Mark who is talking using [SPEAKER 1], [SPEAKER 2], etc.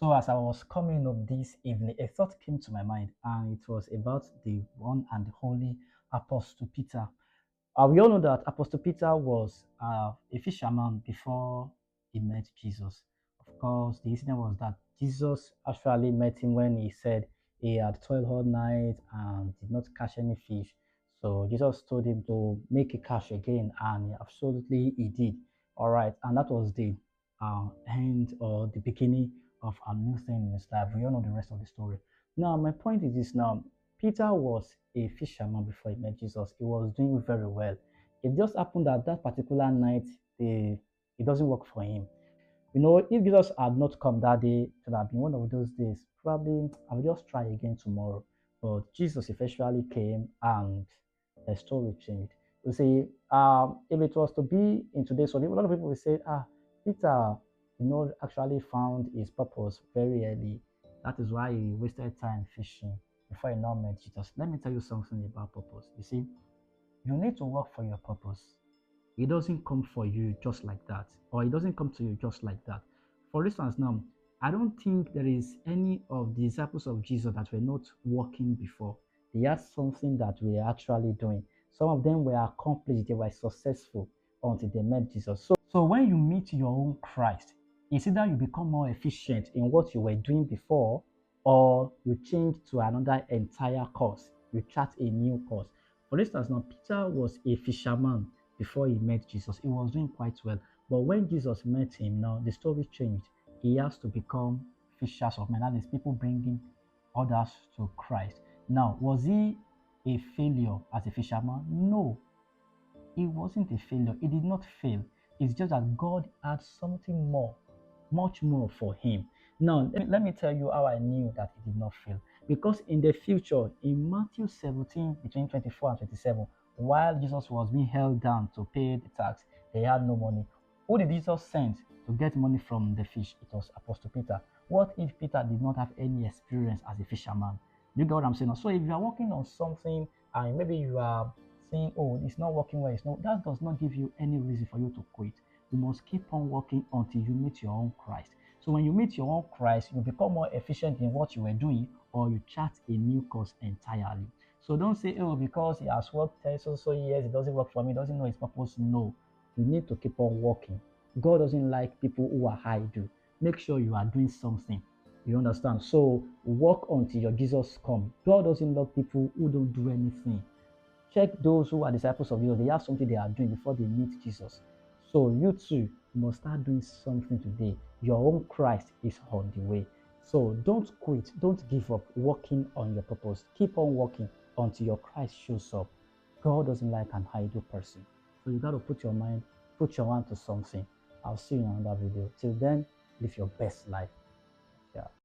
[SPEAKER 1] So as I was coming up this evening, a thought came to my mind, and it was about the one and the holy Apostle Peter. We all know that Apostle Peter was a fisherman before he met Jesus. Of course, the incident was that Jesus actually met him when he said he had toiled all night and did not catch any fish. So Jesus told him to make a catch again, and absolutely he did. All right, and that was the end or the beginning of a new thing in his life. We all know the rest of the story. Now, my point is this now. Peter was a fisherman before he met Jesus. He was doing very well. It just happened that that particular night, it doesn't work for him. If Jesus had not come that day, it would have been one of those days. Probably I will just try again tomorrow. But Jesus eventually came and the story changed. You see, if it was to be in today's world, a lot of people will say, Peter, actually found his purpose very early. That is why he wasted time fishing before he now met Jesus. Let me tell you something about purpose. You see, you need to work for your purpose. It doesn't come for you just like that, or it doesn't come to you just like that. For instance, now, I don't think there is any of the disciples of Jesus that were not working before. They had something that we are actually doing. Some of them were accomplished, they were successful until they met Jesus. So when you meet your own Christ, it's either you become more efficient in what you were doing before, or you change to another entire course. You chart a new course. For instance, now Peter was a fisherman before he met Jesus. He was doing quite well. But when Jesus met him, now the story changed. He has to become fishers of men. That is, people bringing others to Christ. Now, was he a failure as a fisherman? No, he wasn't a failure. He did not fail. It's just that God had something more, much more for him. Now, let me tell you how I knew that he did not fail. Because in the future, in Matthew 17, between 24 and 27, while Jesus was being held down to pay the tax, they had no money. Who did Jesus send to get money from the fish? It was Apostle Peter. What if Peter did not have any experience as a fisherman? You get what I'm saying? So if you are working on something and maybe you are saying, oh, it's not working well, that does not give you any reason for you to quit. You must keep on working until you meet your own Christ. So when you meet your own Christ, you become more efficient in what you were doing, or you chart a new course entirely. So don't say, oh, because he has worked 10 so years, it doesn't work for me, doesn't know his purpose. No, you need to keep on working. God doesn't like people who are idle. Make sure you are doing something. You understand? So work until your Jesus come. God doesn't love people who don't do anything. Check those who are disciples of Jesus. They have something they are doing before they meet Jesus. So you too must start doing something today. Your own Christ is on the way. So don't quit. Don't give up working on your purpose. Keep on working until your Christ shows up. God doesn't like an idle person. So you got to put your mind to something. I'll see you in another video. Till then, live your best life. Yeah.